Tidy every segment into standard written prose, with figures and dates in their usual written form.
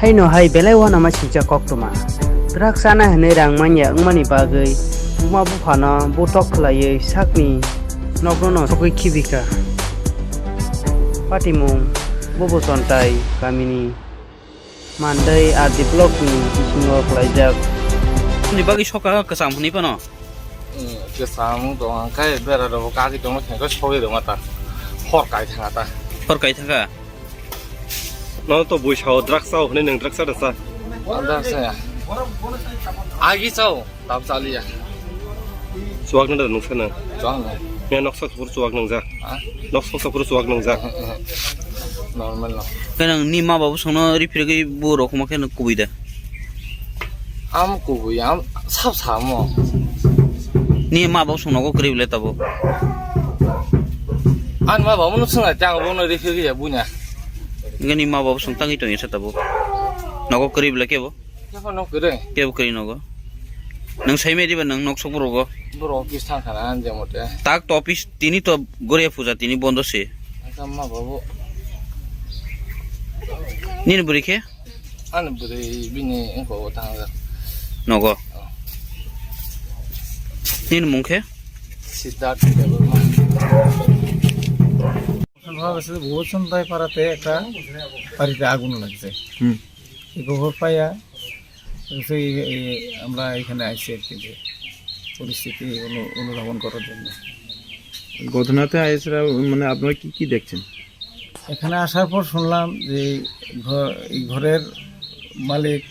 Hay no hay belai wana ma sincha koktoma. Drak sana hene rang manya ngmani bagai. Buma bu phana bu tok khlaiye sakni nokno no sokoi khibika. Patimung bobo sontai kamini. Mandai ar develop ni singo khlaijak. Ni bagi soka kesam ni pano. Cái sáng đó cái bây giờ đâu cá thì trong nó thành cái sôi được mà ta hot cái thằng ta Hor kai thaka. nó to buổi chiều drug sau nên đừng drug sau được sao đó sẽ ai sau tao sao đi à suag nó đừng xem nào chọn này nghe nó sắp phun suag nông ra hả nó sắp phun suag nông ra normal lo Kanang ni ma babu songno repair gi buro khoma khen kubida. am cũng am sắp sắm mà Ni ma babu songno ko krible tabo. anh mà bảo muốn sinh là trang của nó đi phía cái gì nhỉ Ngani ma babu song tangi to yesa tabo. Nogo krible kebo. cái phần nó cứ đây Kebo kri nogo. Nang sai me diba nang noksok burogo. bro cái thằng khả năng gì một đấy Tak to office tini to goria puja tini bondo se. anh mà bảo Ni buri khe anh bữa đi bên anh có thằng rồi nogo. Ni mung khe Siddharth cái bữa mà ভাবছে বহুত সন্ধ্যায় পাড়াতে একটা বাড়িতে আগুন লাগছে এই খবর পাইয়া সেই আমরা এখানে আসছি আর কি যে পরিস্থিতি অনুধাবন করার জন্য ঘটনাতে আইসরা মানে আপনারা কি কি দেখছেন? এখানে আসার পর শুনলাম যে এই ঘরের মালিক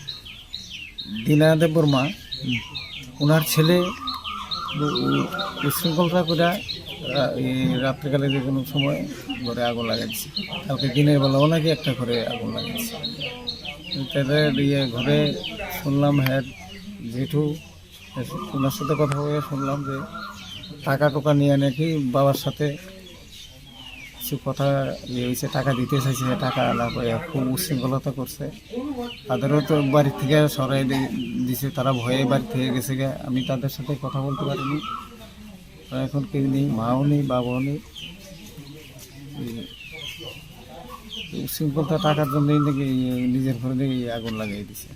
দীনাদেব বর্মা ওনার ছেলে উশৃঙ্খলতা করে রাত্রিকালে যে কোনো সময় ঘরে আগুন লাগাইছে কালকে দিনের বেলাও নাকি একটা ঘরে আগুন লাগাইছে তাদের ঘরে শুনলাম হ্যাঁ জেঠু ওনার সাথে কথা বলে শুনলাম যে টাকা টোকা নিয়ে নাকি বাবার সাথে কিছু কথা হয়েছে টাকা দিতে চাইছে টাকা না পাইয়া খুব উশৃঙ্খলতা করছে তাদেরও তো বাড়ি থেকে সরাই দিছে তারা ভয়ে বাড়ি থেকে গেছে গে আমি তাদের সাথে কথা বলতে পারিনি এখন কেউ নেই মাও নেই বাবাও নেই উশৃঙ্খলতা টাকার জন্যই নাকি নিজের ঘরে আগুন লাগিয়ে দিছে